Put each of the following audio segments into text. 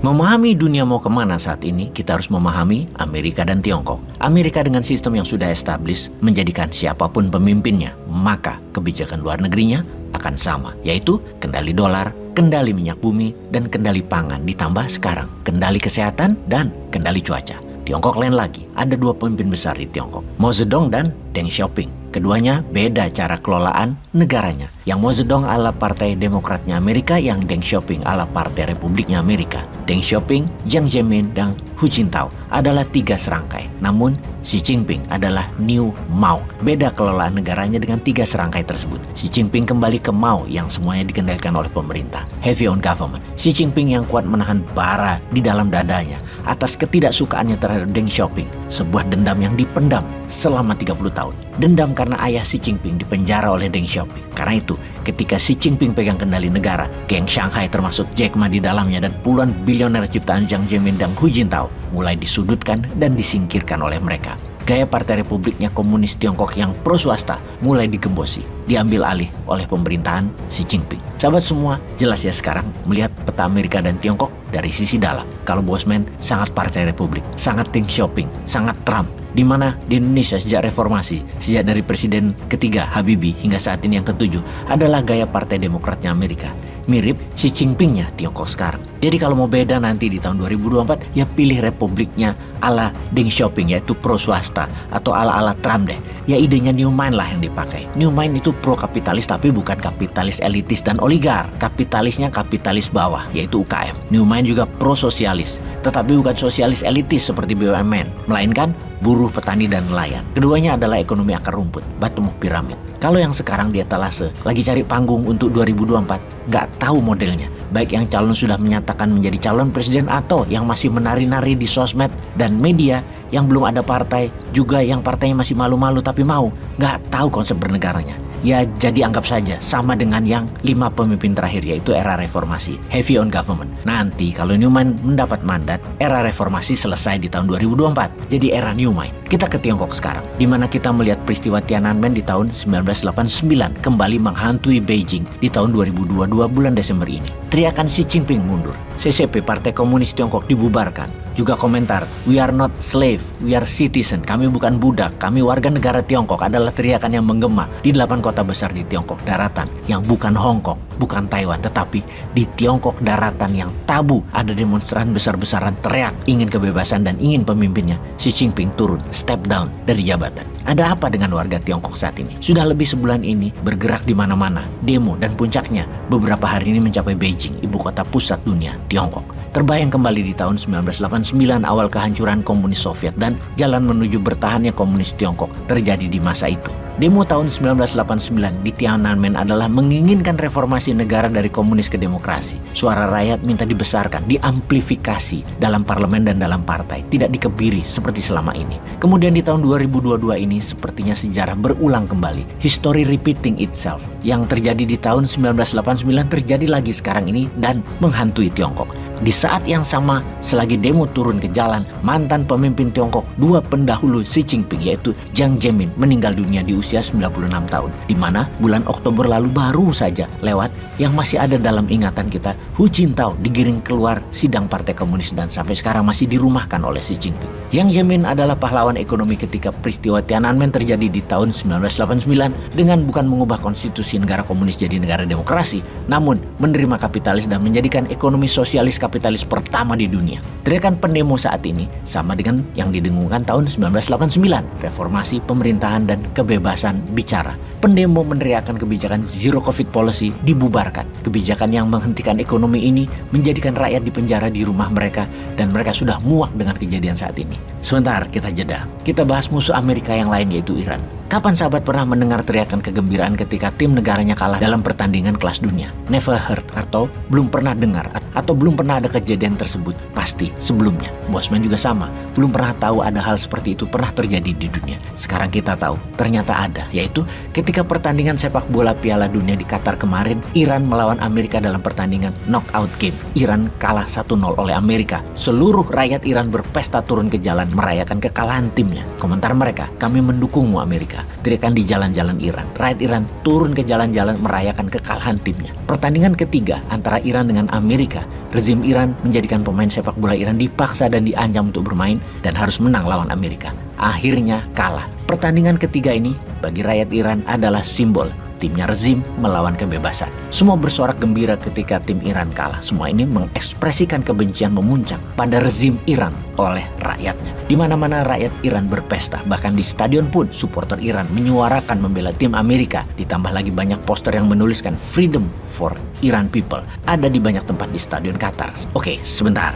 Memahami dunia mau kemana saat ini, kita harus memahami Amerika dan Tiongkok. Amerika dengan sistem yang sudah established menjadikan siapapun pemimpinnya, maka kebijakan luar negerinya akan sama, yaitu kendali dolar, kendali minyak bumi, dan kendali pangan, ditambah sekarang kendali kesehatan dan kendali cuaca. Tiongkok lain lagi, ada dua pemimpin besar di Tiongkok, Mao Zedong dan Deng Xiaoping. Keduanya beda cara kelolaan negaranya. Yang Mao Zedong ala Partai Demokratnya Amerika, yang Deng Xiaoping ala Partai Republiknya Amerika. Deng Xiaoping, Jiang Zemin, dan Hu Jintao adalah tiga serangkai. Namun Xi Jinping adalah New Mao. Beda kelolaan negaranya dengan tiga serangkai tersebut. Xi Jinping kembali ke Mao yang semuanya dikendalikan oleh pemerintah, heavy on government. Xi Jinping yang kuat menahan bara di dalam dadanya atas ketidaksukaannya terhadap Deng Xiaoping. Sebuah dendam yang dipendam selama 30 tahun. Dendam karena ayah Xi Jinping dipenjara oleh Deng Xiaoping. Karena itu, ketika Xi Jinping pegang kendali negara, geng Shanghai termasuk Jack Ma di dalamnya dan puluhan bilioner ciptaan Jiang Zemin dan Hu Jintao mulai disudutkan dan disingkirkan oleh mereka. Gaya Partai Republiknya Komunis Tiongkok yang pro swasta mulai digembosi, diambil alih oleh pemerintahan Xi Jinping. Sahabat semua, jelas ya sekarang melihat peta Amerika dan Tiongkok dari sisi dalam. Kalau Bosman sangat Partai Republik, sangat Deng Xiaoping, sangat Trump. Di mana di Indonesia sejak reformasi, sejak dari presiden ketiga Habibie hingga saat ini yang ketujuh adalah gaya Partai Demokratnya Amerika. Mirip Xi Jinpingnya Tiongkok sekarang. Jadi kalau mau beda nanti di tahun 2024, ya pilih republiknya ala Deng Xiaoping, yaitu pro swasta, atau ala Trump deh. Ya idenya New Mind lah yang dipakai. New Mind itu pro kapitalis tapi bukan kapitalis elitis dan oligar. Kapitalisnya kapitalis bawah, yaitu UKM. New Mind juga pro sosialis, tetapi bukan sosialis elitis seperti BUMN, melainkan buruh, petani, dan nelayan. Keduanya adalah ekonomi akar rumput, bottom of pyramid. Kalau yang sekarang di etalase lagi cari panggung untuk 2024, nggak tahu modelnya. Baik yang calon sudah menyatakan menjadi calon presiden atau yang masih menari-nari di sosmed dan media, yang belum ada partai, juga yang partainya masih malu-malu tapi mau, nggak tahu konsep bernegaranya. Ya jadi anggap saja sama dengan yang 5 pemimpin terakhir, yaitu era reformasi, heavy on government. Nanti kalau New Mind mendapat mandat, era reformasi selesai di tahun 2024, jadi era New Mind. Kita ke Tiongkok sekarang, di mana kita melihat peristiwa Tiananmen di tahun 1989 kembali menghantui Beijing di tahun 2022 bulan Desember ini. Teriakan Xi Jinping mundur, CCP Partai Komunis Tiongkok dibubarkan. Juga komentar, "We are not slave, we are citizen." Kami bukan budak, kami warga negara Tiongkok, adalah teriakan yang menggema di 8 kota besar di Tiongkok daratan, yang bukan Hong Kong, bukan Taiwan, tetapi di Tiongkok daratan yang tabu. Ada demonstran besar-besaran teriak ingin kebebasan dan ingin pemimpinnya Xi Jinping turun, step down dari jabatan. Ada apa dengan warga Tiongkok saat ini? Sudah lebih sebulan ini bergerak di mana-mana, demo, dan puncaknya beberapa hari ini mencapai Beijing, ibu kota pusat dunia, Tiongkok. Terbayang kembali di tahun 1989 awal kehancuran komunis Soviet dan jalan menuju bertahannya komunis Tiongkok terjadi di masa itu. Demo tahun 1989 di Tiananmen adalah menginginkan reformasi negara dari komunis ke demokrasi. Suara rakyat minta dibesarkan, diamplifikasi dalam parlemen dan dalam partai, tidak dikebiri seperti selama ini. Kemudian di tahun 2022 ini sepertinya sejarah berulang kembali. History repeating itself. Yang terjadi di tahun 1989 terjadi lagi sekarang ini dan menghantui Tiongkok. Di saat yang sama, selagi demo turun ke jalan, mantan pemimpin Tiongkok, 2 pendahulu Xi Jinping, yaitu Jiang Zemin, meninggal dunia di usia 96 tahun. Di mana bulan Oktober lalu baru saja lewat, yang masih ada dalam ingatan kita, Hu Jintao digiring keluar sidang Partai Komunis dan sampai sekarang masih dirumahkan oleh Xi Jinping. Jiang Zemin adalah pahlawan ekonomi ketika peristiwa Tiananmen terjadi di tahun 1989 dengan bukan mengubah konstitusi negara komunis jadi negara demokrasi, namun menerima kapitalis dan menjadikan ekonomi sosialis kapitalis pertama di dunia. Teriakan pendemo saat ini sama dengan yang didengungkan tahun 1989, reformasi pemerintahan dan kebebasan bicara. Pendemo meneriakan kebijakan zero covid policy dibubarkan. Kebijakan yang menghentikan ekonomi ini menjadikan rakyat di penjara di rumah mereka dan mereka sudah muak dengan kejadian saat ini. Sebentar, kita jeda. Kita bahas musuh Amerika yang lain, yaitu Iran. Kapan sahabat pernah mendengar teriakan kegembiraan ketika tim negaranya kalah dalam pertandingan kelas dunia? Never heard, atau belum pernah dengar, atau belum pernah ada kejadian tersebut? Pasti sebelumnya. Bosman juga sama, belum pernah tahu ada hal seperti itu pernah terjadi di dunia. Sekarang kita tahu, ternyata ada, yaitu ketika pertandingan sepak bola Piala Dunia di Qatar kemarin, Iran melawan Amerika dalam pertandingan knockout game. Iran kalah 1-0 oleh Amerika. Seluruh rakyat Iran berpesta turun ke jalan merayakan kekalahan timnya. Komentar mereka, "Kami mendukungmu Amerika." Teriakan di jalan-jalan Iran. Rakyat Iran turun ke jalan-jalan merayakan kekalahan timnya. Pertandingan ketiga antara Iran dengan Amerika, rezim Iran menjadikan pemain sepak bola Iran dipaksa dan diancam untuk bermain dan harus menang lawan Amerika. Akhirnya kalah. Pertandingan ketiga ini bagi rakyat Iran adalah simbol timnya rezim melawan kebebasan. Semua bersorak gembira ketika tim Iran kalah. Semua ini mengekspresikan kebencian memuncak pada rezim Iran oleh rakyatnya. Di mana-mana rakyat Iran berpesta, bahkan di stadion pun supporter Iran menyuarakan membela tim Amerika. Ditambah lagi banyak poster yang menuliskan Freedom for Iran People. Ada di banyak tempat di stadion Qatar. Oke, sebentar.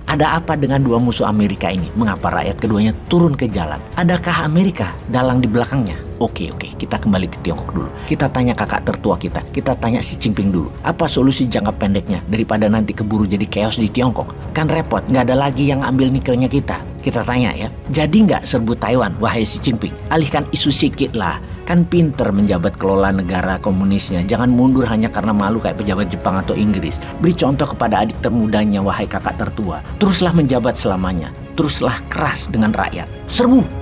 Ada apa dengan dua musuh Amerika ini? Mengapa rakyat keduanya turun ke jalan? Adakah Amerika dalang di belakangnya? Oke, kita kembali ke Tiongkok dulu. Kita tanya kakak tertua kita tanya Xi Jinping dulu. Apa solusi jangka pendeknya daripada nanti keburu jadi chaos di Tiongkok? Kan repot, nggak ada lagi yang ambil nikelnya kita. Kita tanya ya, jadi nggak serbu Taiwan, wahai Xi Jinping? Alihkan isu sikit lah. Kan pinter menjabat kelola negara komunisnya. Jangan mundur hanya karena malu kayak pejabat Jepang atau Inggris. Beri contoh kepada adik termudanya, wahai kakak tertua. Teruslah menjabat selamanya. Teruslah keras dengan rakyat. Serbu!